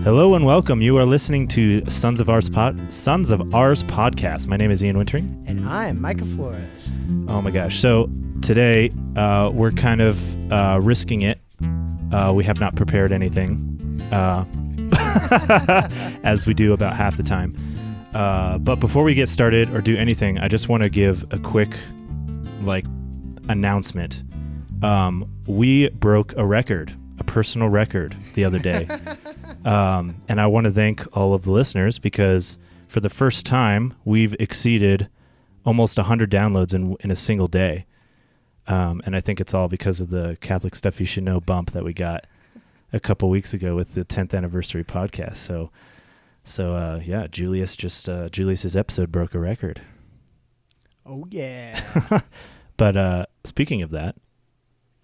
Hello and welcome. You are listening to Sons of Ours podcast. My name is Ian Wintering. And I'm Micah Flores. Oh my gosh. So today we're kind of risking it. We have not prepared anything, as we do about half the time. But before we get started or do anything, I just want to give a quick announcement. We broke a record, a personal record the other day. And I want to thank all of the listeners because for the first time, we've exceeded almost 100 downloads in a single day. And I think it's all because of the Catholic Stuff You Should Know bump that we got a couple weeks ago with the 10th anniversary podcast. So yeah, Julius's episode broke a record. Oh, yeah. But speaking of that.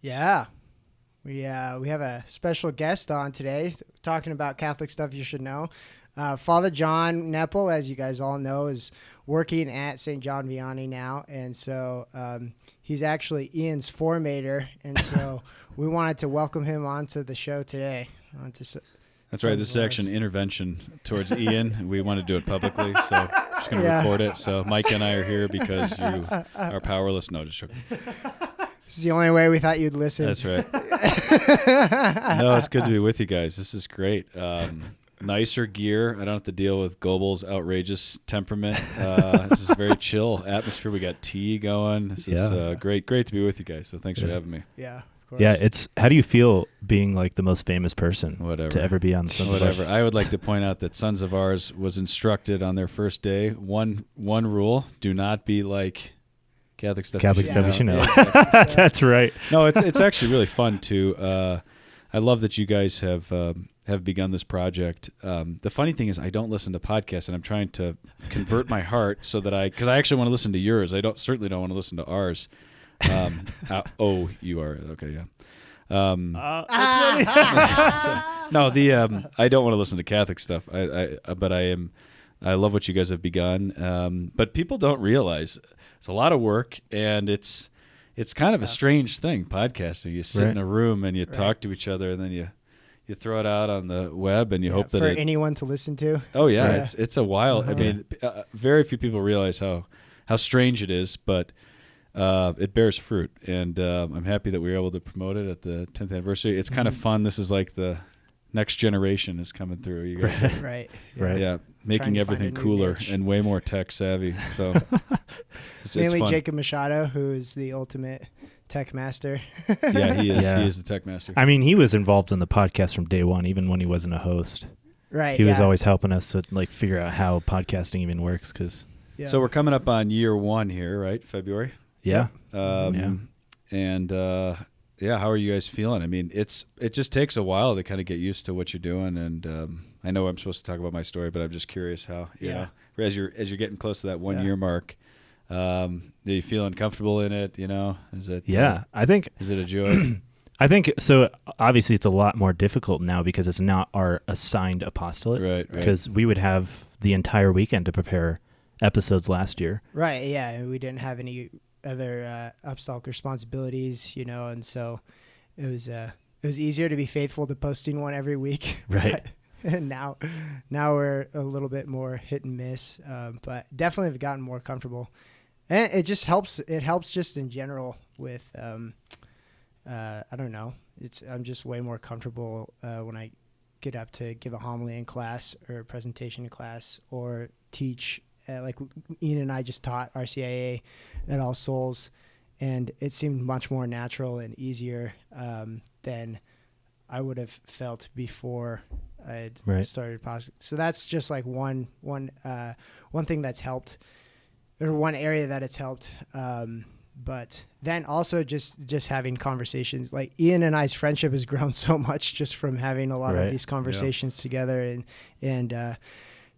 Yeah. We have a special guest on today talking about Catholic Stuff You Should Know. Father John Nepil, as you guys all know, is working at St. John Vianney now. And so he's actually Ian's formator. And so we wanted to welcome him onto the show today. That's right. This is actually an intervention towards Ian. We want to do it publicly, so I'm just going to record it. So Mike and I are here because you are powerless. No, just joking. This is the only way we thought you'd listen. That's right. No, it's good to be with you guys. This is great. Nicer gear. I don't have to deal with Goebel's outrageous temperament. This is a very chill atmosphere. We got tea going. This is great to be with you guys. So thanks for having me. Yeah. Yeah, how do you feel being the most famous person to ever be on the Sons of Ours? I would like to point out that Sons of Ours was instructed on their first day. One rule: do not be like Catholic Stuff You Should Know. Yeah, that's right. No, it's actually really fun too. I love that you guys have begun this project. The funny thing is, I don't listen to podcasts, and I'm trying to convert my heart so that because I actually want to listen to yours. I certainly don't want to listen to ours. You are okay, yeah. I don't want to listen to Catholic stuff. But I love what you guys have begun. But people don't realize it's a lot of work, and it's kind of a strange thing. Podcasting, you sit in a room and you talk to each other, and then you throw it out on the web, and you hope that for anyone to listen to. Oh yeah, it's a wild. I mean, very few people realize how strange it is, but. It bears fruit, and I'm happy that we were able to promote it at the 10th anniversary. It's kind of fun. This is like the next generation is coming through. You guys right. Yeah, making everything cooler and way more tech savvy. So it's mainly fun. Jacob Machado, who is the ultimate tech master. Yeah, he is. Yeah. He is the tech master. I mean, he was involved in the podcast from day one, even when he wasn't a host. Right. He was always helping us to figure out how podcasting even works. So we're coming up on year 1 here, right? February. Yeah. And how are you guys feeling? I mean, it just takes a while to kind of get used to what you're doing, and I know I'm supposed to talk about my story, but I'm just curious how you know as you're getting close to that 1 year mark. Are you feeling comfortable in it? You know, is it? I think. Is it a joy? I think so. Obviously, it's a lot more difficult now because it's not our assigned apostolate. Right. Because we would have the entire weekend to prepare episodes last year. Right. Yeah, we didn't have any other apostolic responsibilities, and so it was easier to be faithful to posting one every week. Right. And now we're a little bit more hit and miss, but definitely have gotten more comfortable, and it just helps. It helps just in general with I don't know. I'm just way more comfortable when I get up to give a homily in class or a presentation in class or teach. Like Ian and I just taught RCIA at All Souls, and it seemed much more natural and easier than I would have felt before I had started podcast. So that's just like one thing that's helped, or one area that it's helped. But then also just having conversations. Like Ian and I's friendship has grown so much just from having a lot of these conversations together, and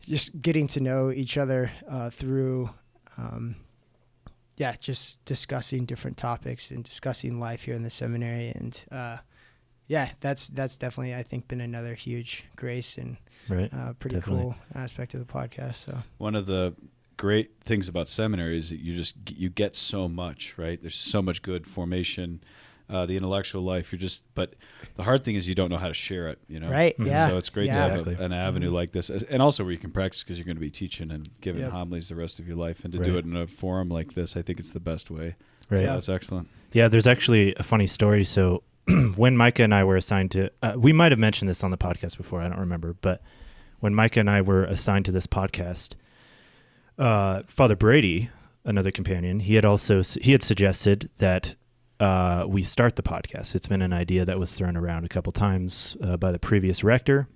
just getting to know each other through, just discussing different topics and discussing life here in the seminary. And that's definitely, I think, been another huge grace and pretty cool aspect of the podcast. So one of the great things about seminary is that you get so much, right? There's so much good formation, the intellectual life. But the hard thing is you don't know how to share it, Right. Yeah. So it's great to have an avenue like this, and also where you can practice, because you're going to be teaching and giving homilies the rest of your life, and to do it in a forum like this, I think it's the best way. Right. So that's excellent. Yeah, there's actually a funny story. So when Micah and I were assigned to, we might have mentioned this on the podcast before, I don't remember, but when Micah and I were assigned to this podcast, Father Brady, another companion, he had suggested that we start the podcast. It's been an idea that was thrown around a couple times by the previous rector,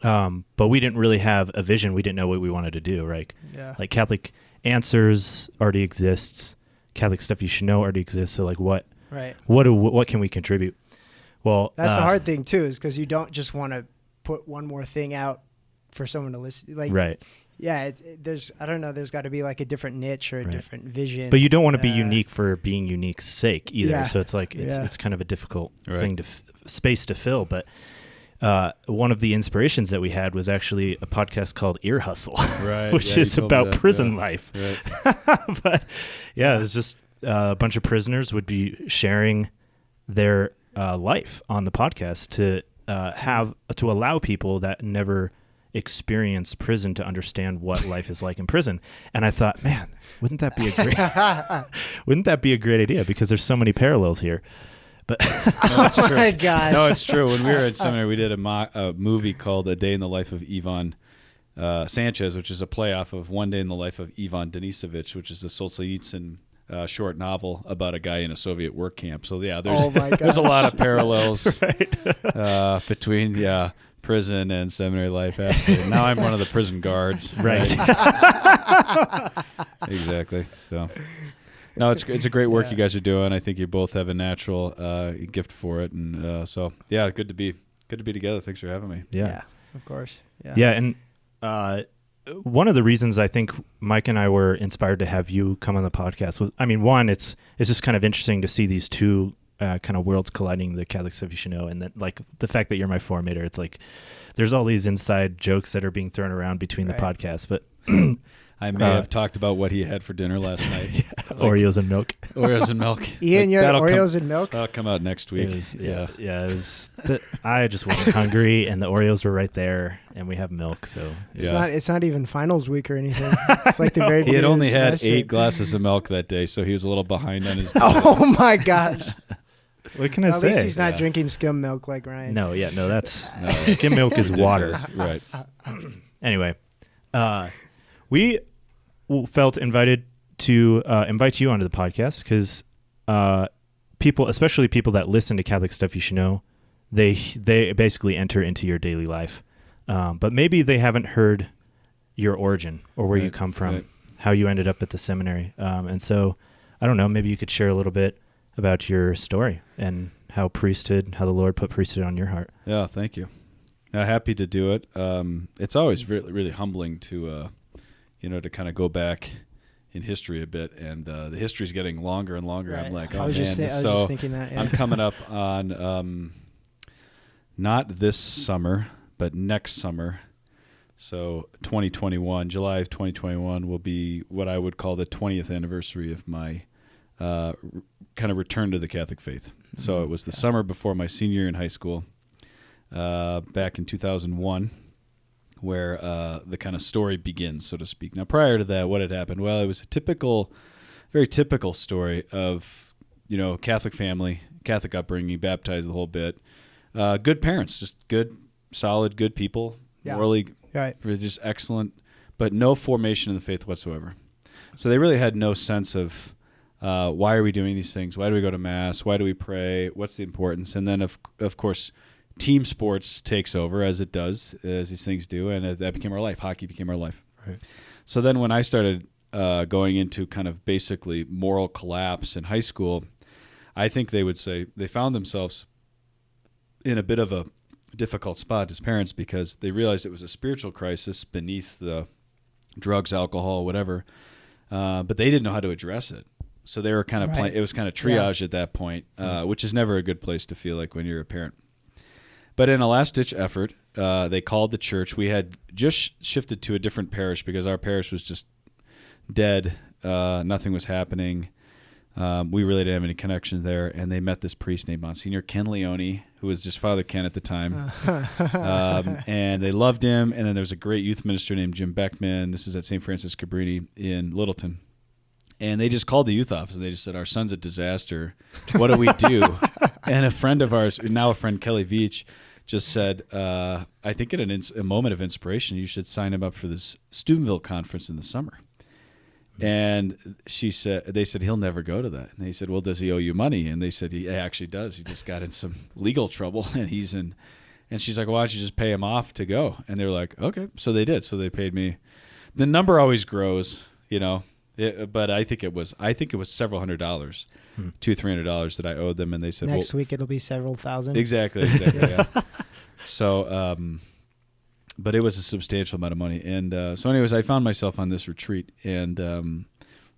but we didn't really have a vision. We didn't know what we wanted to do, right? Yeah. Like Catholic Answers already exists. Catholic Stuff You Should Know already exists. So like what can we contribute? Well, that's the hard thing too, is because you don't just want to put one more thing out for someone to listen. Like, right. Yeah, there's got to be like a different niche or a different vision. But you don't want to be unique for being unique's sake either. Yeah. So it's like it's kind of a difficult thing to space to fill. But one of the inspirations that we had was actually a podcast called Ear Hustle, which is about prison life. Right. But it was just a bunch of prisoners would be sharing their life on the podcast to allow people that never experience prison to understand what life is like in prison. And I thought, man, wouldn't that be a great idea? Because there's so many parallels here. But no, it's true. My God. No, it's true. When we were at seminary, we did a movie called A Day in the Life of Ivan Sanchez, which is a playoff of One Day in the Life of Ivan Denisovich, which is a Solzhenitsyn short novel about a guy in a Soviet work camp. So there's a lot of parallels between prison and seminary life. Absolutely. Now I'm one of the prison guards. Right. Exactly. So, no, it's a great work you guys are doing. I think you both have a natural gift for it, and good to be together. Thanks for having me. Yeah, of course. Yeah, and one of the reasons I think Mike and I were inspired to have you come on the podcast was, one, it's just kind of interesting to see these two kind of worlds colliding, the Catholic Stuff You Should Know, and then like the fact that you're my formator. It's like there's all these inside jokes that are being thrown around between the podcasts, but I may have talked about what he had for dinner last night. Oreos and milk. Oreos and milk. Ian, you had Oreos and milk? That'll come out next week. I just wasn't hungry, and the Oreos were right there, and we have milk, so it's not even finals week or anything. It's like the very beginning. He had only had semester. 8 glasses of milk that day, so he was a little behind on his. Oh my gosh! What can I say? At least he's not drinking skim milk like Ryan. Skim milk is water. Right. Anyway, we felt invited to invite you onto the podcast because people, especially people that listen to Catholic Stuff You Should Know, they basically enter into your daily life, but maybe they haven't heard your origin or where you come from, how you ended up at the seminary, and so I don't know. Maybe you could share a little bit about your story and how the Lord put priesthood on your heart. Yeah, thank you. Happy to do it. It's always really, really humbling to to kind of go back in history a bit, and the history's getting longer and longer. Right. I'm like, I was just thinking that. Yeah. I'm coming up on not this summer, but next summer. So 2021, July of 2021 will be what I would call the 20th anniversary of my kind of return to the Catholic faith. So it was the summer before my senior year in high school, back in 2001. Where the kind of story begins, so to speak. Now, prior to that, what had happened? Well, it was a very typical story of, Catholic family, Catholic upbringing, baptized the whole bit. Good parents, just good, solid, good people, morally just excellent, but no formation in the faith whatsoever. So they really had no sense of why are we doing these things? Why do we go to Mass? Why do we pray? What's the importance? And then, of course, team sports takes over, as it does, as these things do, and that became our life. Hockey became our life. Right. So then when I started going into kind of basically moral collapse in high school, I think they would say they found themselves in a bit of a difficult spot as parents because they realized it was a spiritual crisis beneath the drugs, alcohol, whatever, but they didn't know how to address it. So they were kind of it was kind of triage at that point, which is never a good place to feel like when you're a parent. But in a last-ditch effort, they called the church. We had just shifted to a different parish because our parish was just dead. Nothing was happening. We really didn't have any connections there, and they met this priest named Monsignor Ken Leone, who was just Father Ken at the time. And they loved him, and then there was a great youth minister named Jim Beckman. This is at St. Francis Cabrini in Littleton. And they just called the youth office, and they just said, our son's a disaster. What do we do? And a friend of ours, now a friend, Kelly Veach, just said, I think in a moment of inspiration, you should sign him up for this Steubenville conference in the summer. And they said, he'll never go to that. And they said, well, does he owe you money? And they said, he actually does. He just got in some legal trouble, and and she's like, why don't you just pay him off to go? And they were like, okay. So they did. So they paid me. The number always grows, but I think it was several $100s, $200-$300 that I owed them. And they said, next week it'll be several thousand. Exactly. Yeah. So, but it was a substantial amount of money. And so anyways, I found myself on this retreat, and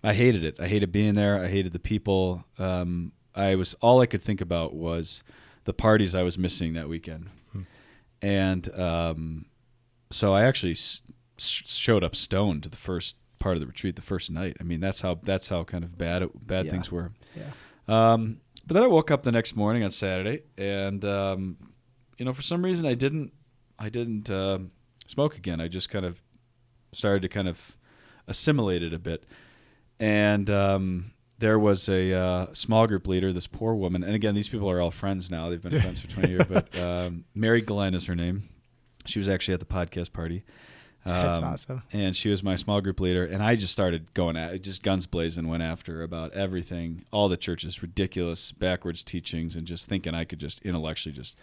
I hated it. I hated being there. I hated the people. All I could think about was the parties I was missing that weekend. And so I actually showed up stoned to the first part of the retreat, the first night. I mean, that's how kind of bad things were. Yeah. But then I woke up the next morning on Saturday, and for some reason I didn't smoke again. I just kind of started to kind of assimilate it a bit. And there was a small group leader, this poor woman. And again, these people are all friends now. They've been friends for 20 years. But Mary Glenn is her name. She was actually at the podcast party. That's awesome. And she was my small group leader. And I just started going at it, just guns blazing, went after about everything, all the church's ridiculous, backwards teachings, and just thinking I could just intellectually just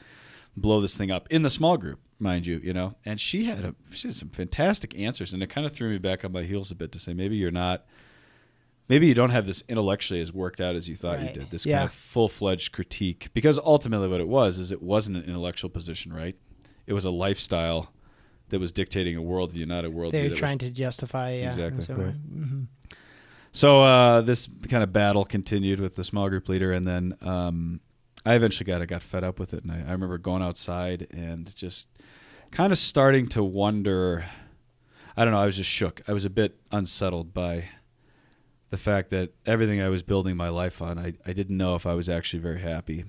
blow this thing up in the small group, mind you, And she had some fantastic answers, and it kind of threw me back on my heels a bit to say, maybe you don't have this intellectually as worked out as you thought you did, this kind of full-fledged critique. Because ultimately what it wasn't an intellectual position, right? It was a lifestyle that was dictating a worldview, not a worldview. They were trying to justify, Exactly. So, right. So this kind of battle continued with the small group leader, and then I eventually got fed up with it. And I remember going outside and just kind of starting to wonder, I don't know, I was just shook. I was a bit unsettled by the fact that everything I was building my life on, I didn't know if I was actually very happy.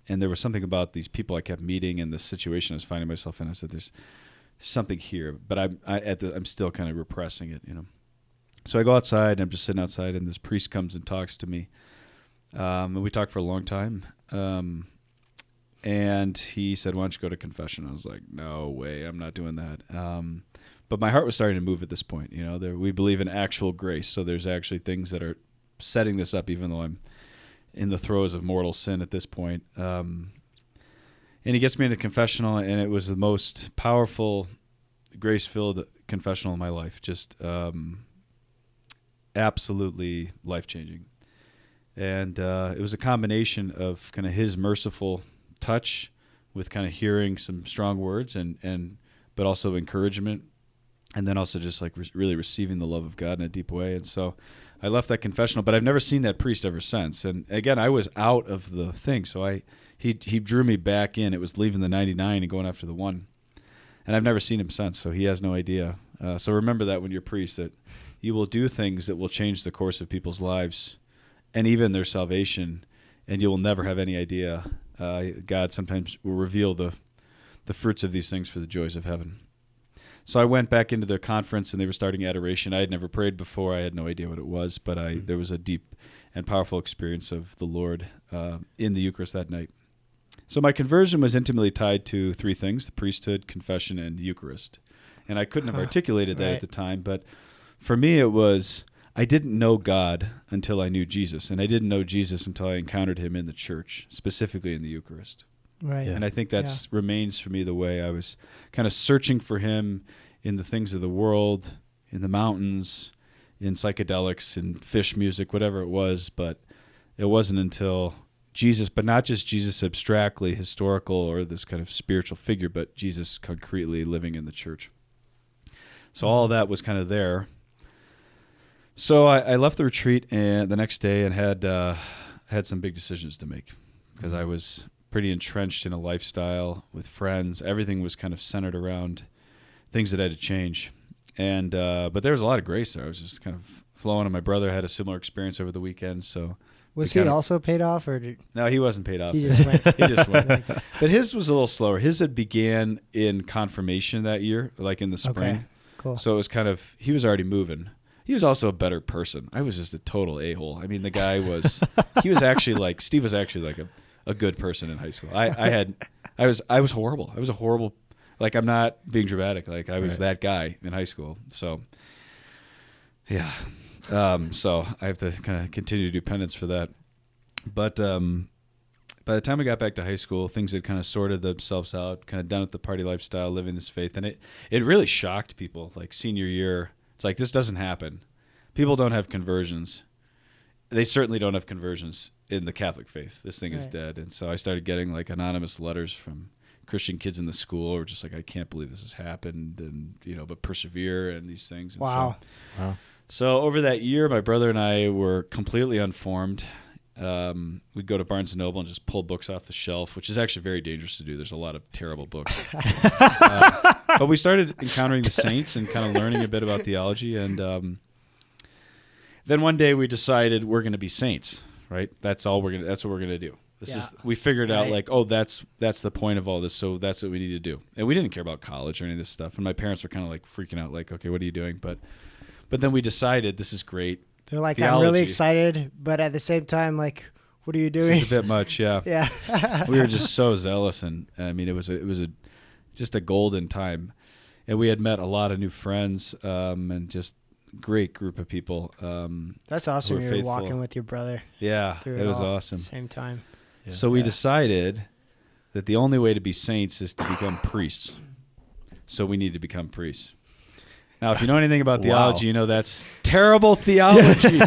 And there was something about these people I kept meeting and the situation I was finding myself in. I said, there's something here, but I'm still kind of repressing it, So I go outside, and I'm just sitting outside, and this priest comes and talks to me. And we talked for a long time. And he said, why don't you go to confession? I was like, no way, I'm not doing that. But my heart was starting to move at this point. We believe in actual grace. So there's actually things that are setting this up, even though I'm in the throes of mortal sin at this point. And he gets me into confessional, and it was the most powerful, grace-filled confessional in my life. Just absolutely life-changing. And it was a combination of kind of his merciful touch with kind of hearing some strong words but also encouragement, and then also just like really receiving the love of God in a deep way. And so I left that confessional, but I've never seen that priest ever since. And again, I was out of the thing, so he drew me back in. It was leaving the 99 and going after the 1. And I've never seen him since, so he has no idea. So remember that when you're a priest, that you will do things that will change the course of people's lives and even their salvation, and you will never have any idea. God sometimes will reveal the fruits of these things for the joys of heaven. So I went back into the conference, and they were starting adoration. I had never prayed before. I had no idea what it was, but there was a deep and powerful experience of the Lord in the Eucharist that night. So my conversion was intimately tied to 3 things: the priesthood, confession, and the Eucharist. And I couldn't have articulated that at the time, but for me it was, I didn't know God until I knew Jesus, and I didn't know Jesus until I encountered him in the church, specifically in the Eucharist. Right. And I think that remains for me the way I was kind of searching for him in the things of the world, in the mountains, in psychedelics, in fish music, whatever it was. But it wasn't until Jesus, but not just Jesus abstractly, historical, or this kind of spiritual figure, but Jesus concretely living in the church. So all of that was kind of there. So I left the retreat and the next day and had some big decisions to make, because I was pretty entrenched in a lifestyle with friends. Everything was kind of centered around things that had to change. And but there was a lot of grace there. I was just kind of flowing, and my brother had a similar experience over the weekend. So Was he also paid off, or did no, he wasn't paid off. he just went? He just went. But his was a little slower. His had began in confirmation that year, like in the spring. Okay, cool. So it was kind of, he was already moving. He was also a better person. I was just a total a-hole. I mean, the guy was, Steve was actually like a good person in high school. I was horrible. I was a horrible, like, I'm not being dramatic. Like, I was that guy in high school. So, yeah. So I have to kind of continue to do penance for that. But by the time I got back to high school, things had kind of sorted themselves out, kind of done with the party lifestyle, living this faith. And it really shocked people. Like senior year, it's like, this doesn't happen. People don't have conversions. They certainly don't have conversions in the Catholic faith. This thing is dead. And so I started getting like anonymous letters from Christian kids in the school, or just like, I can't believe this has happened, and but persevere and these things. And Wow. So over that year, my brother and I were completely unformed. We'd go to Barnes & Noble and just pull books off the shelf, which is actually very dangerous to do. There's a lot of terrible books. But we started encountering the saints and kind of learning a bit about theology. And then one day we decided we're going to be saints, right? That's what we're going to do. We figured out like, oh, that's the point of all this. So that's what we need to do. And we didn't care about college or any of this stuff. And my parents were kind of like freaking out, like, okay, what are you doing? But then we decided this is great. They're like, theology. I'm really excited, but at the same time, like, what are you doing? It's a bit much, yeah. Yeah. We were just so zealous, and I mean, it was just a golden time, and we had met a lot of new friends, and just great group of people. That's awesome. You're walking with your brother. Yeah, it was awesome. At the same time. Yeah. So we decided that the only way to be saints is to become priests. So we need to become priests. Now, if you know anything about theology, you know that's terrible theology.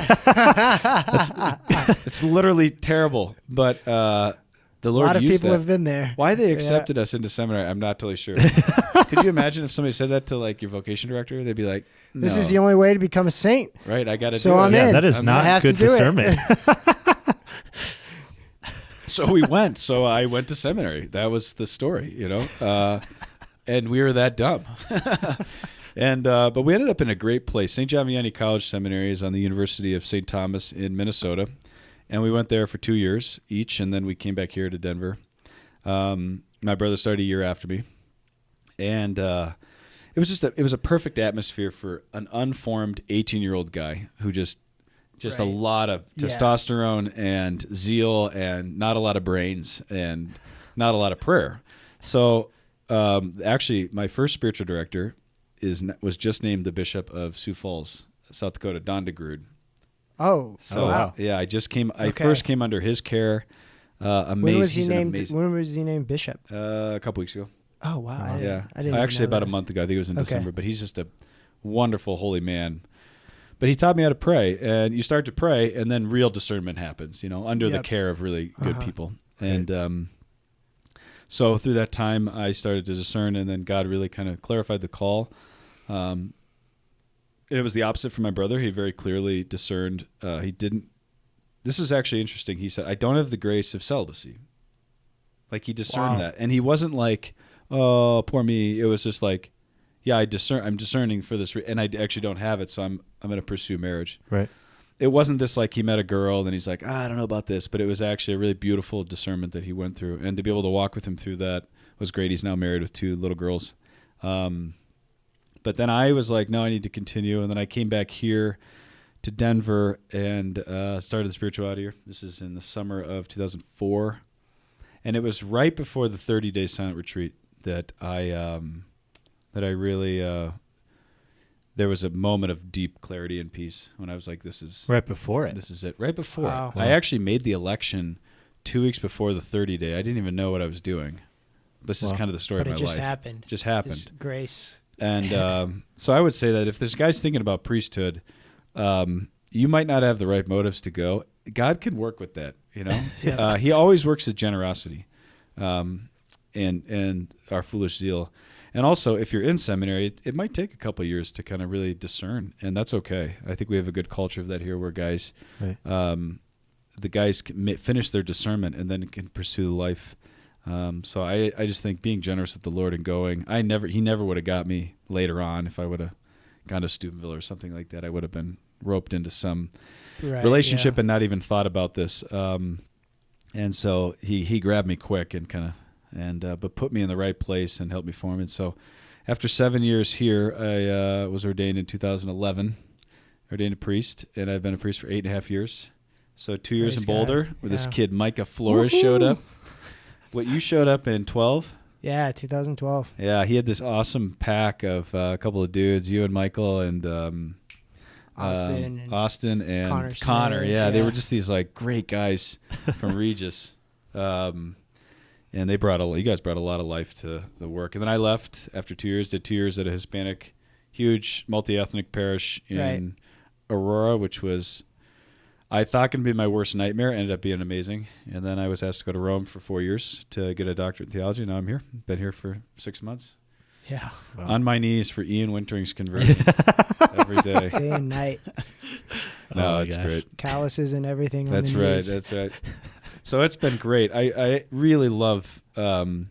It's literally terrible. But the Lord used that. A lot of people have been there. Why they accepted us into seminary, I'm not totally sure. Could you imagine if somebody said that to like your vocation director? They'd be like, no. This is the only way to become a saint. Right, I got to do it. So I'm in. Yeah, that is not good discernment. So we went. So I went to seminary. That was the story, and we were that dumb. And but we ended up in a great place. St. John Vianney College Seminary is on the University of St. Thomas in Minnesota, and we went there for 2 years each, and then we came back here to Denver. My brother started a year after me, and it was a perfect atmosphere for an unformed 18-year-old guy who just a lot of testosterone and zeal and not a lot of brains and not a lot of prayer. So actually, my first spiritual director was just named the Bishop of Sioux Falls, South Dakota, Don DeGrood. Oh, so wow. Yeah, I first came under his care. Amazing. When was he named bishop? A couple weeks ago. Oh wow. I didn't actually about a month ago. I think it was in December. But he's just a wonderful, holy man. But he taught me how to pray, and you start to pray, and then real discernment happens. Under the care of really good people. And so through that time, I started to discern, and then God really kind of clarified the call. It was the opposite for my brother. He very clearly discerned. He didn't. This is actually interesting. He said, "I don't have the grace of celibacy." Like he discerned that, and he wasn't like, "Oh, poor me." It was just like, "Yeah, I'm discerning for this, and I actually don't have it, so I'm going to pursue marriage." Right. It wasn't this like he met a girl and he's like, I don't know about this, but it was actually a really beautiful discernment that he went through, and to be able to walk with him through that was great. He's now married with 2 little girls. But then I was like, no, I need to continue. And then I came back here to Denver and started the spirituality here. This is in the summer of 2004. And it was right before the 30-day silent retreat that I really, there was a moment of deep clarity and peace when I was like, this is... Right before it. This is it. Right before. Wow. I actually made the election 2 weeks before the 30-day. I didn't even know what I was doing. This is kind of the story of my life. But it just happened. Just happened. Just grace. And so I would say that if there's guys thinking about priesthood, you might not have the right motives to go. God can work with that, He always works with generosity and our foolish zeal. And also, if you're in seminary, it might take a couple of years to kind of really discern, and that's okay. I think we have a good culture of that here where guys, the guys can finish their discernment and then can pursue life. So I just think being generous with the Lord and going, he never would have got me later on if I would have gone to Steubenville or something like that. I would have been roped into some Right, relationship yeah. and not even thought about this. And so he grabbed me quick and but put me in the right place and helped me form. And so after 7 years here, I was ordained in 2011, ordained a priest, and I've been a priest for 8.5 years. So 2 years Praise in Boulder, God. where this Yeah. kid, Micah Flores, showed up. What, you showed up in 12? Yeah, 2012. Yeah, he had this awesome pack of a couple of dudes, you and Michael and Austin and Connor. Smith, Yeah, they were just these like great guys from Regis. And they you guys brought a lot of life to the work. And then I left after 2 years, did 2 years at a Hispanic, huge multi-ethnic parish in Aurora, which was, I thought going to be my worst nightmare. Ended up being amazing. And then I was asked to go to Rome for 4 years to get a doctorate in theology. Now I'm here. Been here for 6 months. Yeah. Wow. On my knees for Ian Wintering's conversion every day. Day and night. No, Oh my it's gosh. great. Calluses and everything That's on the right. knees. That's right. So it's been great. I really love being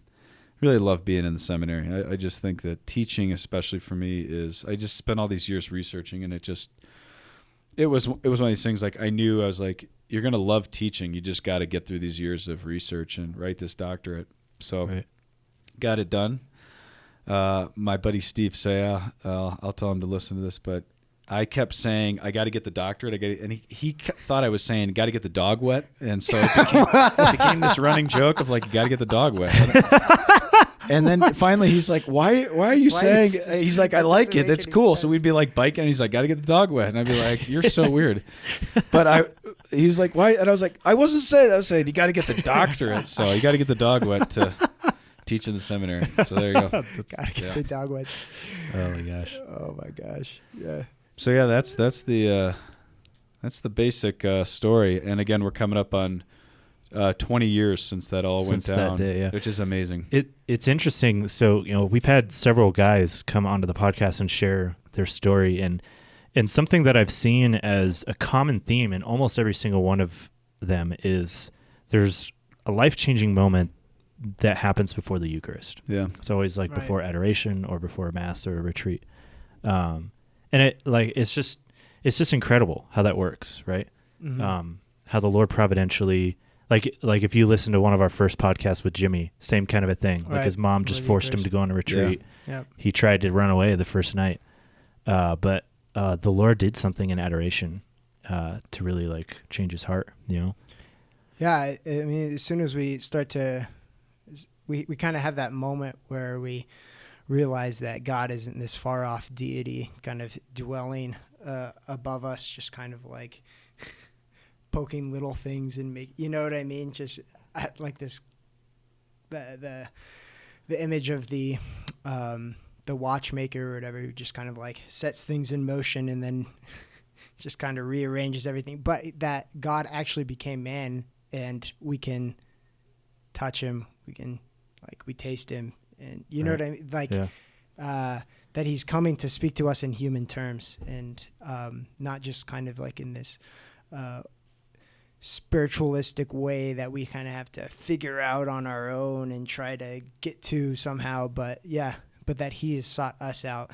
in the seminary. I just think that teaching, especially for me, I just spent all these years researching, and it was one of these things. Like I knew I was like, you're gonna love teaching. You just got to get through these years of research and write this doctorate. So got it done. My buddy Steve Saya, I'll tell him to listen to this, but I kept saying, I got to get the doctorate. And he thought I was saying, got to get the dog wet. And so it became this running joke of like, you got to get the dog wet. And then finally he's like, why are you saying, he's like, I like it. That's cool. So we'd be like biking and he's like, got to get the dog wet. And I'd be like, you're so weird. But he's like, why? And I was like, I wasn't saying that. I was saying, you got to get the doctorate. So you got to get the dog wet to teach in the seminary. So there you go. Gotta get the dog wet. Oh my gosh. Oh my gosh. Yeah. So yeah, that's the basic story. And again, we're coming up on 20 years since that all went down, that day, yeah. which is amazing. It's interesting. So, we've had several guys come onto the podcast and share their story, and something that I've seen as a common theme in almost every single one of them is there's a life-changing moment that happens before the Eucharist. Yeah. It's always like before adoration or before Mass or a retreat. And it's just incredible how that works, right? Mm-hmm. How the Lord providentially, like if you listen to one of our first podcasts with Jimmy, same kind of a thing. Like his mom just forced him to go on a retreat. Yeah. Yep. He tried to run away the first night. But the Lord did something in adoration to really like change his heart, Yeah, I mean, as soon as we start to, we kind of have that moment where we realize that God isn't this far off deity kind of dwelling above us, just kind of like poking little things and you know what I mean? Just like this, the image of the watchmaker or whatever, who just kind of like sets things in motion and then just kind of rearranges everything. But that God actually became man, and we can touch him, we taste him, and you know what I mean? Like, that he's coming to speak to us in human terms, and not just kind of like in this spiritualistic way that we kind of have to figure out on our own and try to get to somehow. But that he has sought us out,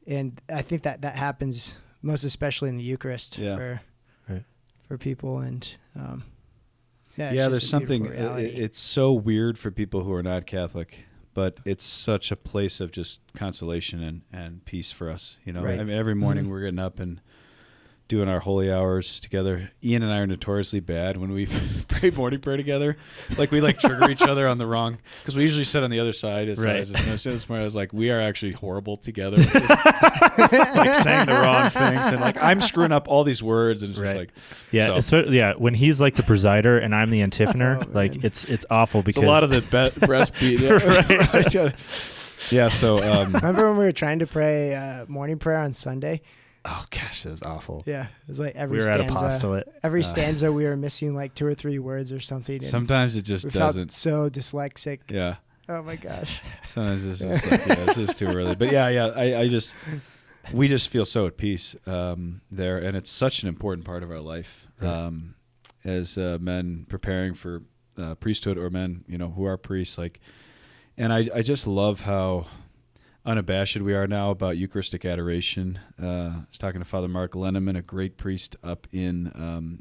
and I think that happens most especially in the Eucharist for people. And there's something, it's so weird for people who are not Catholic, but it's such a place of just consolation and peace for us. I mean, every morning we're getting up and doing our holy hours together. Ian and I are notoriously bad when we pray morning prayer together. Like we trigger each other on the wrong, because we usually sit on the other side. This morning I was like, we are actually horrible together. Like saying the wrong things, and like I'm screwing up all these words, and it's just like, especially when he's like the presider and I'm the antiphonor, it's awful because it's a lot of the breastbeat. Yeah. So remember when we were trying to pray morning prayer on Sunday? Oh gosh, that was awful. Yeah, it was like we were at apostolate. Every stanza we were missing like 2 or 3 words or something. Sometimes it just doesn't. Felt so dyslexic. Yeah. Oh my gosh. Sometimes it's just it's just too early. But we just feel so at peace there, and it's such an important part of our life as men preparing for priesthood, or men who are priests. And I just love how unabashed we are now about Eucharistic Adoration. I was talking to Father Mark Lenneman, a great priest up in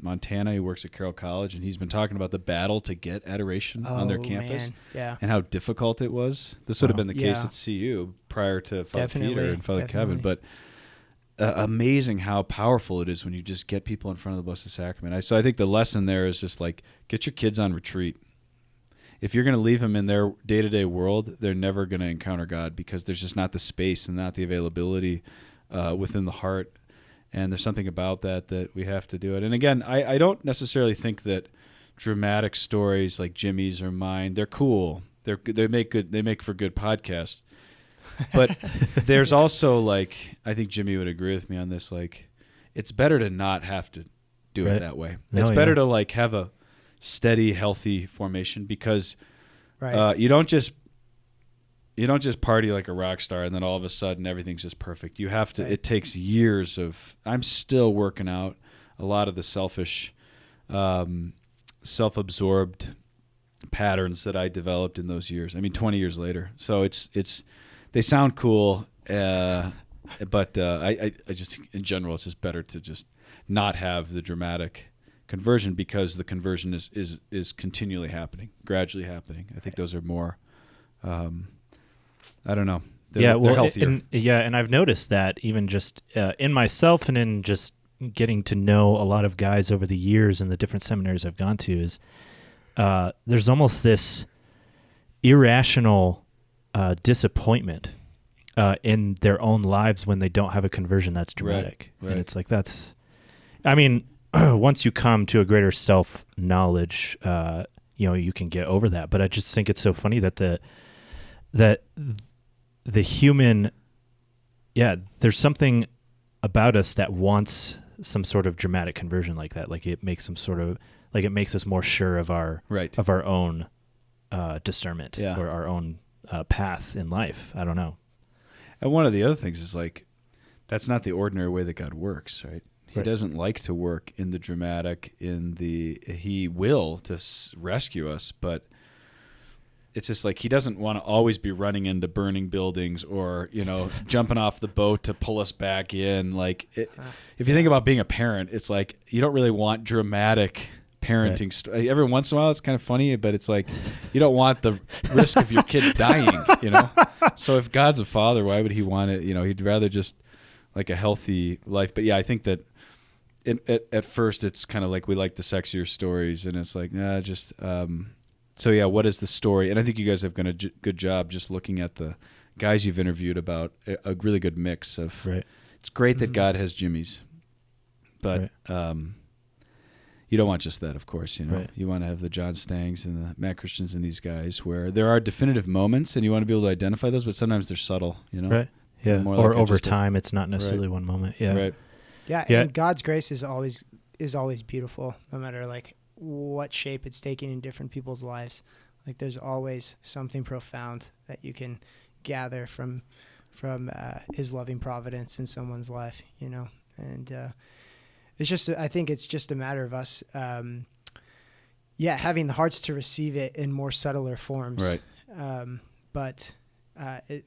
Montana. He works at Carroll College, and he's been talking about the battle to get adoration on their campus, and how difficult it was. This would have been the case at CU prior to Father Peter and Father Kevin, but amazing how powerful it is when you just get people in front of the Blessed Sacrament. So I think the lesson there is just like, get your kids on retreat. If you're going to leave them in their day-to-day world, they're never going to encounter God, because there's just not the space and not the availability within the heart. And there's something about that we have to do it. And again, I don't necessarily think that dramatic stories like Jimmy's or mine, they're cool. They make for good podcasts. But there's also, like, I think Jimmy would agree with me on this, like, it's better to not have to do it that way. It's better to, like, have a steady, healthy formation, because you don't just party like a rock star and then all of a sudden everything's just perfect. You have to. It takes years of. I'm still working out a lot of the selfish, self-absorbed patterns that I developed in those years. I mean, 20 years later. So it's they sound cool, but I just, in general, it's just better to just not have the dramatic conversion, because the conversion is continually happening, gradually happening. I think those are more, I don't know. They're healthier. And I've noticed that even just in myself and in just getting to know a lot of guys over the years in the different seminaries I've gone to, is there's almost this irrational disappointment in their own lives when they don't have a conversion that's dramatic. Right. And it's like, once you come to a greater self-knowledge, you can get over that. But I just think it's so funny that the human, there's something about us that wants some sort of dramatic conversion like that. Like it makes it makes us more sure of our own discernment or our own path in life. I don't know. And one of the other things is, like, that's not the ordinary way that God works, right? He doesn't like to work in the dramatic, he will to rescue us, but it's just like he doesn't want to always be running into burning buildings or, jumping off the boat to pull us back in. Like, if you think about being a parent, it's like you don't really want dramatic parenting. Every once in a while, it's kind of funny, but it's like you don't want the risk of your kid dying, So if God's a father, why would he want it? He'd rather just like a healthy life. But I think that at first it's kind of like we like the sexier stories, and it's like, what is the story? And I think you guys have done a good job just looking at the guys you've interviewed about a really good mix of. Right. It's great that God has Jimmys, but you don't want just that, of course. You want to have the John Stangs and the Matt Christians and these guys where there are definitive moments, and you want to be able to identify those, but sometimes they're subtle. Right. Yeah. Or like over time, it's not necessarily one moment. Yeah. Right. Yeah, and God's grace is always beautiful, no matter like what shape it's taking in different people's lives. Like there's always something profound that you can gather from His loving providence in someone's life, And it's just, I think it's just a matter of us, having the hearts to receive it in more subtler forms. Right. But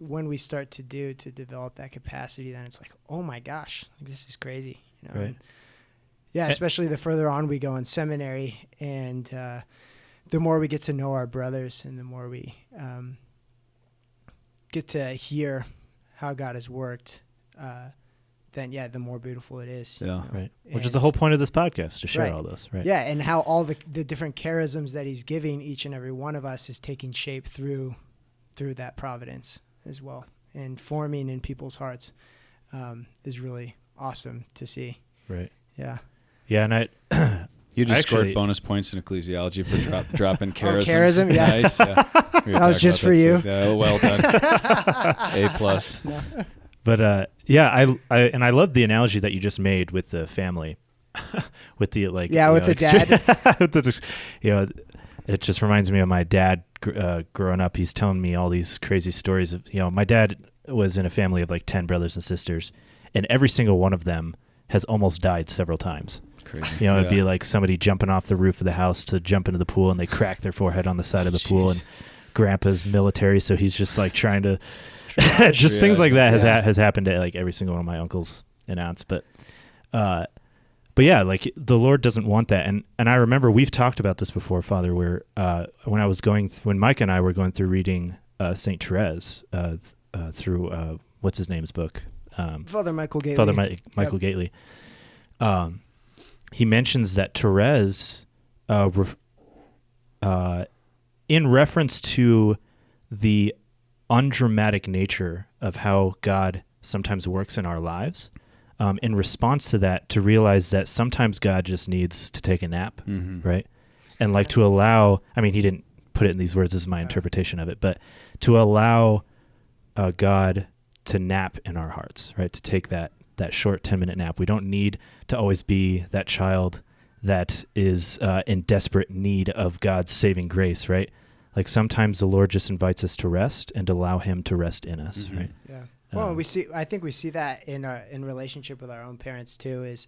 when we start to develop that capacity, then it's like, oh my gosh, like, this is crazy, Right. And, especially the further on we go in seminary, and the more we get to know our brothers, and the more we get to hear how God has worked, then the more beautiful it is. Yeah, right. Which is the whole point of this podcast, to share all this, right? Yeah, and how all the different charisms that He's giving each and every one of us is taking shape through that providence as well, and forming in people's hearts is really awesome to see. Right. Yeah. Yeah, and you just scored bonus points in ecclesiology for dropping charisms. Charism, yeah. Nice. Yeah. That was just for you. Well done. A+. No. But I love the analogy that you just made with the family, with the with the dad. It just reminds me of my dad growing up. He's telling me all these crazy stories of, my dad was in a family of like 10 brothers and sisters, and every single one of them has almost died several times. Crazy. It'd be like somebody jumping off the roof of the house to jump into the pool, and they crack their forehead on the side of the pool, and grandpa's military, so he's just like trying to just things like that has happened to like every single one of my uncles and aunts. But yeah, like the Lord doesn't want that. And I remember we've talked about this before, Father, where when Mike and I were going through reading Saint Therese through what's his name's book, Father Michael Gately. Father Michael Gately. He mentions that Therese, in reference to the undramatic nature of how God sometimes works in our lives, in response to that, to realize that sometimes God just needs to take a nap, right? And like to allow, I mean, he didn't put it in these words, this is my interpretation of it, but to allow God to nap in our hearts, right? To take that short 10-minute nap. We don't need to always be that child that is in desperate need of God's saving grace, right? Like sometimes the Lord just invites us to rest and allow him to rest in us, right? Yeah. Well, I think we see that in relationship with our own parents too, is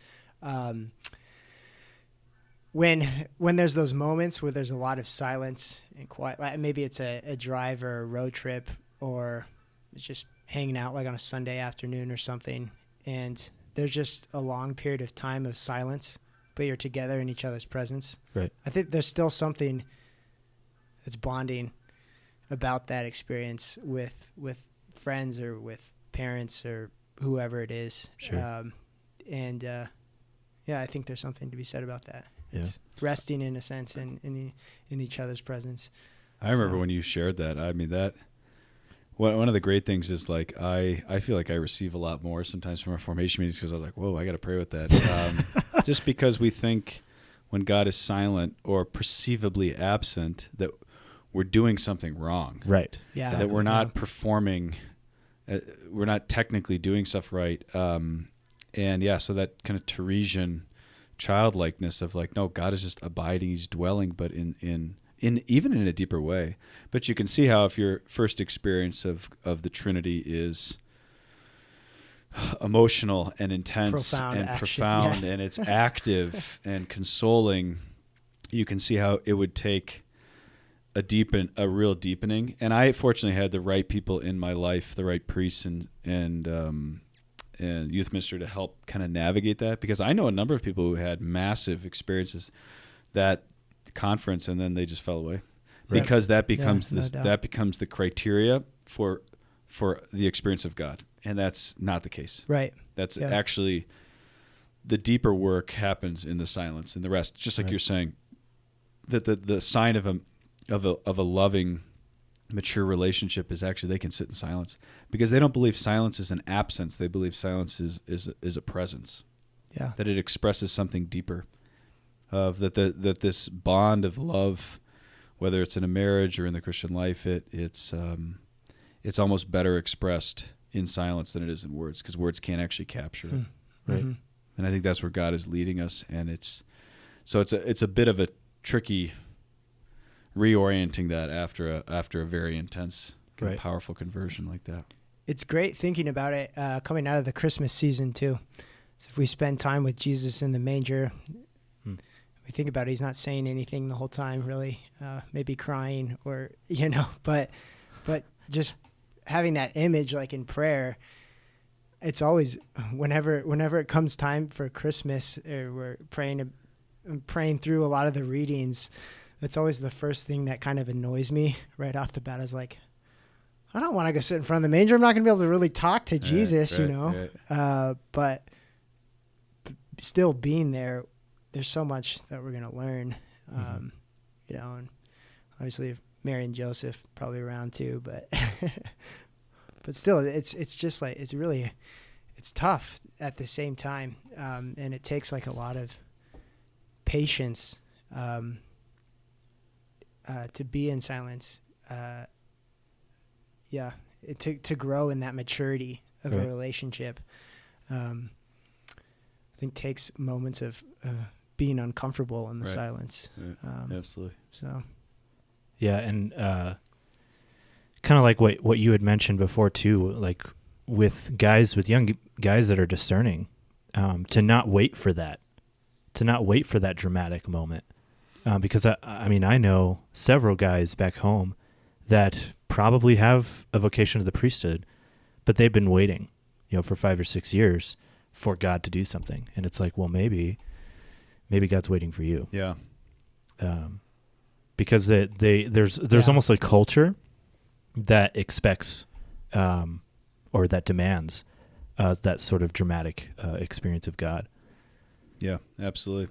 when there's those moments where there's a lot of silence and quiet, like maybe it's a drive or a road trip, or it's just hanging out like on a Sunday afternoon or something, and there's just a long period of time of silence, but you're together in each other's presence. Right. I think there's still something that's bonding about that experience with friends or with parents or whoever it is. Sure. I think there's something to be said about that. It's resting in a sense in each other's presence. I remember when you shared that. I mean, that one of the great things is like I feel like I receive a lot more sometimes from our formation meetings, because I was like, whoa, I got to pray with that. Just because we think when God is silent or perceivably absent that we're doing something wrong. Right. Yeah. That we're not performing, we're not technically doing stuff right. So that kind of Theresian childlikeness of like, no, God is just abiding, he's dwelling, but in even in a deeper way. But you can see how if your first experience of the Trinity is emotional and intense profound and it's active and consoling, you can see how it would take a real deepening. And I fortunately had the right people in my life, the right priests and youth minister to help kind of navigate that, because I know a number of people who had massive experiences that conference and then they just fell away, because that becomes that becomes the criteria for the experience of God, and that's not the case. Right. That's actually the deeper work happens in the silence and the rest, just like you're saying, that the sign of a loving, mature relationship is actually they can sit in silence, because they don't believe silence is an absence. They believe silence is a presence. Yeah. That it expresses something deeper. That this bond of love, whether it's in a marriage or in the Christian life, it's almost better expressed in silence than it is in words, because words can't actually capture it, right? Mm-hmm. And I think that's where God is leading us, and it's a bit of a tricky reorienting that after a very intense, powerful conversion like that. It's great thinking about it coming out of the Christmas season too. So if we spend time with Jesus in the manger. We think about it, he's not saying anything the whole time, really, maybe crying or, but just having that image like in prayer, it's always, whenever it comes time for Christmas, or we're praying through a lot of the readings, that's always the first thing that kind of annoys me right off the bat, is like, I don't want to go sit in front of the manger. I'm not going to be able to really talk to Jesus, but still being there, there's so much that we're going to learn, and obviously Mary and Joseph probably around too, but still it's just like, it's tough at the same time. And it takes like a lot of patience, to be in silence. To grow in that maturity of a relationship. I think takes moments of, being uncomfortable in the silence. Absolutely. So, yeah, and kind of like what you had mentioned before too, like with young guys that are discerning, to not wait for that dramatic moment, because I know several guys back home that probably have a vocation to the priesthood, but they've been waiting, for 5 or 6 years for God to do something. And it's like, well, maybe God's waiting for you. Yeah. Because there's almost a culture that expects or that demands that sort of dramatic experience of God. Yeah, absolutely.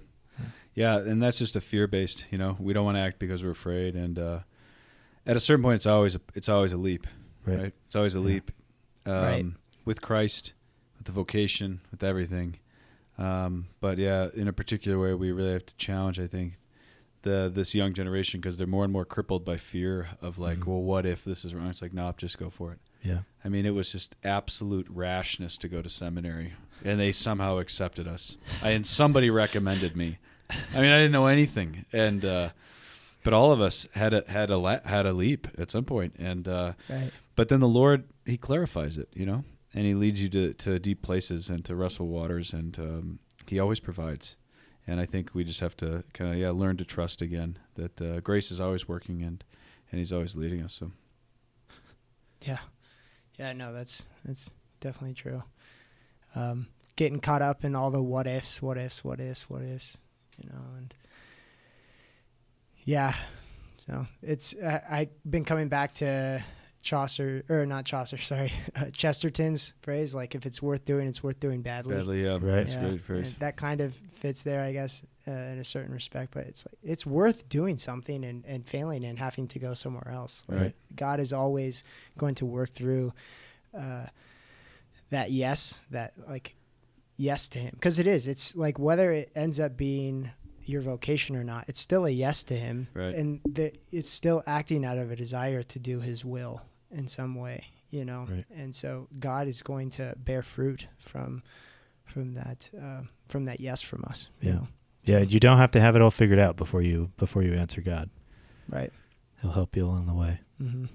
Yeah, and that's just a fear-based. We don't want to act because we're afraid, and at a certain point, it's always a leap, right? It's always a leap with Christ, with the vocation, with everything. But yeah, in a particular way, we really have to challenge, I think, this young generation, because they're more and more crippled by fear of like, well, what if this is wrong? It's like, no, just go for it. Yeah. I mean, it was just absolute rashness to go to seminary, and they somehow accepted us. And somebody recommended me. I mean, I didn't know anything, and but all of us had a leap at some point, and but then the Lord, He clarifies it, and He leads you to deep places and to restful waters, and He always provides. And I think we just have to kind of learn to trust again that grace is always working, and He's always leading us. So yeah, no, that's definitely true. Getting caught up in all the what ifs, and yeah. So it's I've been coming back to Chesterton's phrase, like, if it's worth doing, it's worth doing badly. Yeah, right. That's a great phrase. And that kind of fits there, I guess, in a certain respect. But it's like, it's worth doing something and failing and having to go somewhere else. Like, right. God is always going to work through that yes to Him, because it's like, whether it ends up being your vocation or not, it's still a yes to Him, right. And it's still acting out of a desire to do His will in some way, Right. And so God is going to bear fruit from that yes from us. Yeah, you don't have to have it all figured out before you answer God. Right. He'll help you along the way. Mm-hmm.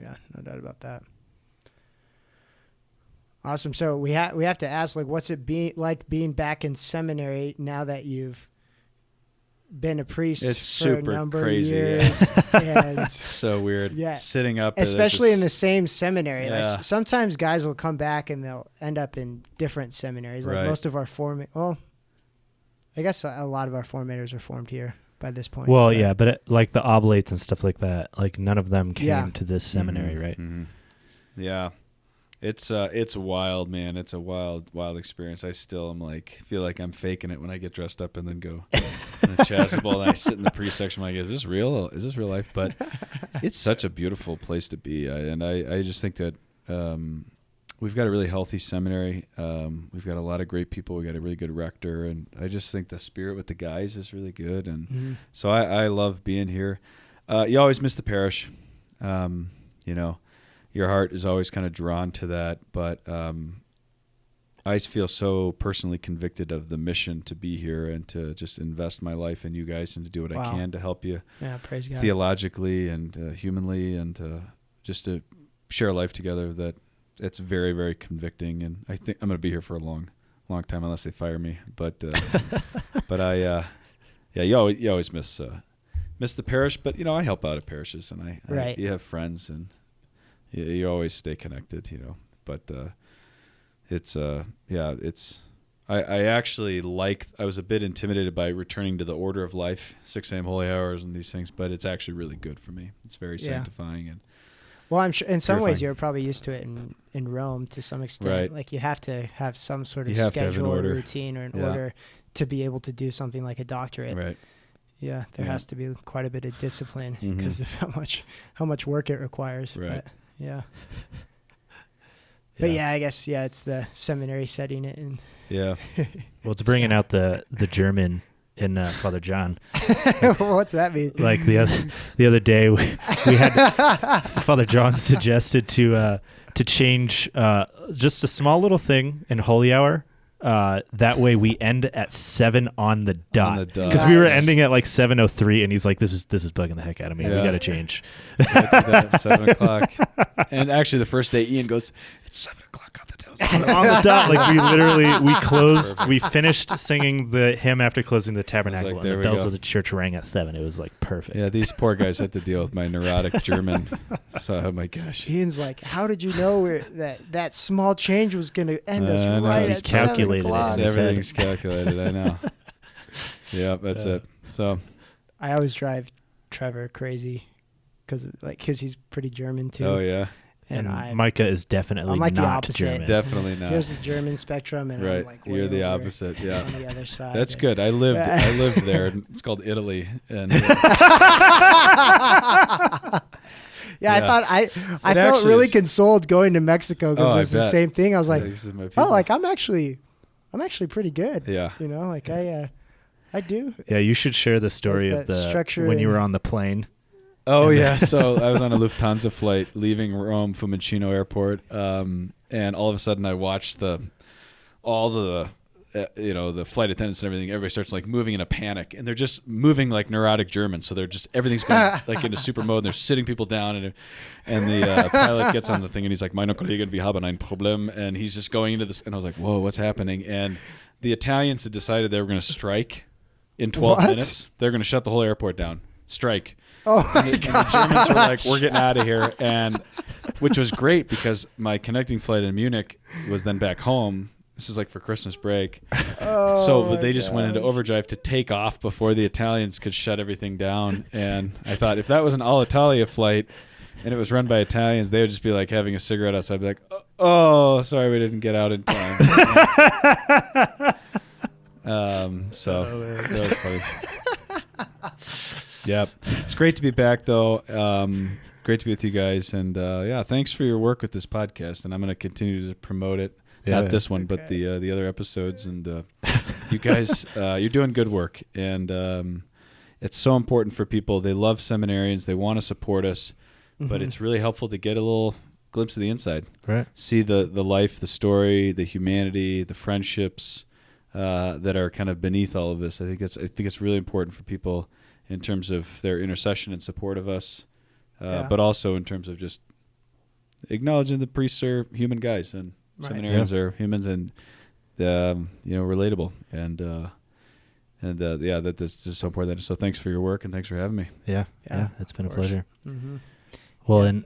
Yeah, no doubt about that. Awesome. So we have to ask, like, what's it being back in seminary now that you've been a priest for a number of years? And so weird. Yeah. Sitting up, especially in the same seminary. Yeah. Like, sometimes guys will come back and they'll end up in different seminaries. Like, right. most of our I guess a lot of our formators are formed here by this point. Well, yeah, but like the oblates and stuff like that, like none of them came to this seminary, mm-hmm. right? Mm-hmm. Yeah. It's wild, man. It's a wild experience. I still am like, feel like I'm faking it when I get dressed up and then go in the chasuble and I sit in the priest section. I'm like, is this real? Is this real life? But it's such a beautiful place to be. I just think that we've got a really healthy seminary. We've got a lot of great people. We've got a really good rector. And I just think the spirit with the guys is really good. And so I love being here. You always miss the parish, Your heart is always kind of drawn to that, but I feel so personally convicted of the mission to be here and to just invest my life in you guys and to do what I can to help you, praise God, theologically and humanly, and just to share life together. That's very, very convicting, and I think I'm going to be here for a long time unless they fire me. But you always miss the parish, but I help out at parishes, and you have friends and. You always stay connected, but I actually I was a bit intimidated by returning to the order of life, 6 a.m. holy hours and these things, but it's actually really good for me. It's very sanctifying. And well, I'm sure in some ways you're probably used to it in Rome to some extent. Right. Like, you have to have some sort of schedule or routine or an order to be able to do something like a doctorate. Right. Yeah, there has to be quite a bit of discipline because of how much work it requires. Right. But, yeah. But I guess it's the seminary setting it in. Yeah. Well, it's bringing out the German in Father John. What's that mean? Like the other day we had Father John suggested to change just a small little thing in Holy Hour. That way we end at 7 on the dot, because we were ending at like 7:03, and he's like, "This is bugging the heck out of me. We got to change." 7 o'clock. And actually, the first day, Ian goes, "It's 7 o'clock on the dot." on the dot. Like we finished singing the hymn after closing the tabernacle, like, and the there we bells go. of the church rang at 7. It was like perfect. Yeah, these poor guys had to deal with my neurotic German. So, oh my gosh. Ian's like, how did you know that small change was going to end us I know. right He's at calculated 7 o'clock? in his head. Everything's calculated. I know. Yeah, that's it. So I always drive Trevor crazy because he's pretty German too. oh yeah, and Micah is definitely I'm like the not opposite. German. definitely not. Here's the German spectrum, and Right, I'm like way you're the over opposite. Yeah, on the other side. that's good. I lived there. It's called Italy, and Yeah, I thought I felt actually really is. consoled going to Mexico because Oh, I it's the bet. same thing. I was like, this is my people. oh, like I'm actually pretty good. yeah. You know, like I do. Yeah, you should share the story Like of that the structure when you and- wthe on the plane. Oh And yeah, so I was on a Lufthansa flight leaving Rome Fiumicino Airport, and all of a sudden I watched all the flight attendants and everything. Everybody starts like moving in a panic, and they're just moving like neurotic Germans. So they're just everything's going like into super mode. And they're sitting people down, and the pilot gets on the thing, and he's like, "Meine Kollegen, wir haben ein Problem," and he's just going into this, and I was like, "Whoa, what's happening?" And the Italians had decided they were going to strike in 12 What? minutes. They're going to shut the whole airport down. Strike. Oh my And the Germans were like, we're getting out of here, and which was great because my connecting flight in Munich was then back home. This is like for Christmas break. But they just went into overdrive to take off before the Italians could shut everything down. And I thought if that was an Alitalia flight and it was run by Italians, they would just be like having a cigarette outside, be like, oh, sorry, we didn't get out in time. That was funny. Yep. It's great to be back, though. Great to be with you guys. And, thanks for your work with this podcast. And I'm going to continue to promote it. Yeah, Not this one, but the other episodes. And you guys, you're doing good work. And it's so important for people. They love seminarians. They want to support us. But it's really helpful to get a little glimpse of the inside. Right. See the life, the story, the humanity, the friendships that are kind of beneath all of this. I think it's really important for people in terms of their intercession and support of us, but also in terms of just acknowledging the priests are human guys and seminarians are humans and relatable that this is so important. So thanks for your work and thanks for having me. Yeah, it's been a pleasure. Mm-hmm. Well, in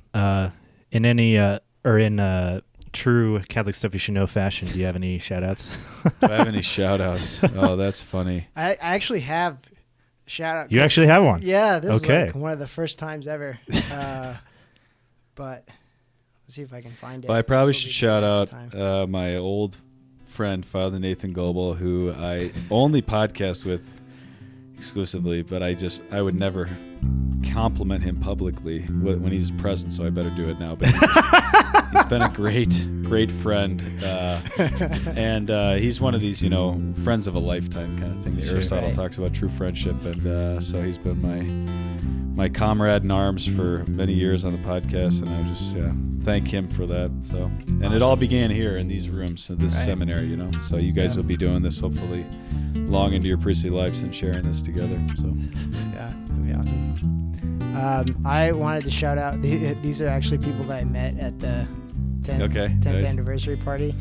true Catholic Stuff You Should Know fashion, do you have any shout-outs? Do I have any shout-outs? Oh, that's funny. I actually have shout out. You actually have one? Yeah, this Okay. is like one of the first times ever. But let's see if I can find it. Well, I probably This will should be shout the out next time. my old friend, Father Nathan Goebel, who I only podcast with exclusively, but I would never compliment him publicly when he's present, so I better do it now. But he's been a great friend, and he's one of these, friends of a lifetime kind of thing that Aristotle talks about, true friendship, and so he's been my comrade in arms for many years on the podcast, and I just thank him for that. So, and it all began here in these rooms, in this seminary, So you guys will be doing this hopefully long into your priestly lives and sharing this together. So Yeah, that'd be awesome. I wanted to shout out. These are actually people that I met at the 10th nice. anniversary party.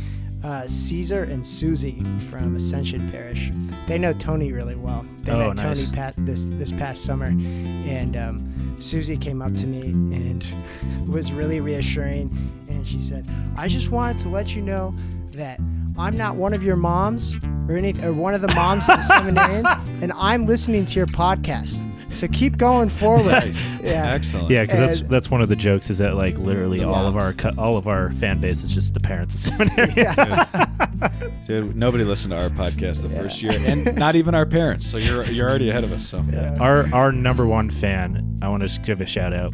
Caesar and Susie from Ascension Parish. They know Tony really well. They met nice. Tony this past summer, and Susie came up to me and was really reassuring, and she said, "I just wanted to let you know that I'm not one of your moms or one of the moms of the seminarians, and I'm listening to your podcast. So keep going forward." Nice. Yeah. Excellent. Yeah, because that's one of the jokes is that like literally The all of moms. our fan base is just the parents of seminary. Dude, nobody listened to our podcast the first year, and not even our parents. So you're already ahead of us. So Our number one fan, I want to just give a shout out,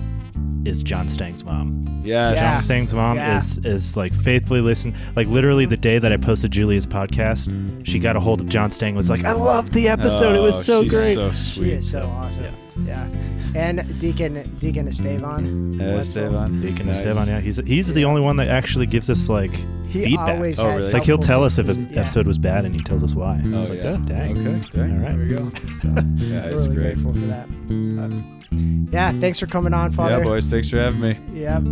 is John Stang's mom. yes. John Stang's mom is like faithfully listen. Like literally the day that I posted Julia's podcast, she got a hold of John Stang and was like, "I loved the episode. It was so she's great." So She sweet. is so awesome. Yeah. And Deacon Esteban. Esteban. Deacon Nice. Esteban, yeah, he's the only one that actually gives us like He feedback. always Oh, has really? Like he'll helpful tell us if feedback. an Yeah. episode was bad and he tells us why. I was like, oh, dang. Okay. Dang. All right. There we go. Yeah, We're it's really great. grateful for that. Yeah, thanks for coming on, Father. Yeah, boys. Thanks for having me. Yep.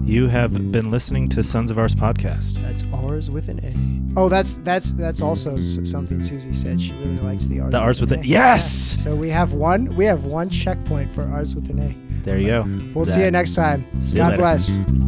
You have been listening to Sons of Ours podcast. That's R's with an A. Oh, that's also something Susie said. She really likes the R's. The R's with an an A. yes. Yeah. So we have one checkpoint for R's with an A. There you go. We'll see you next time. See you God later. bless.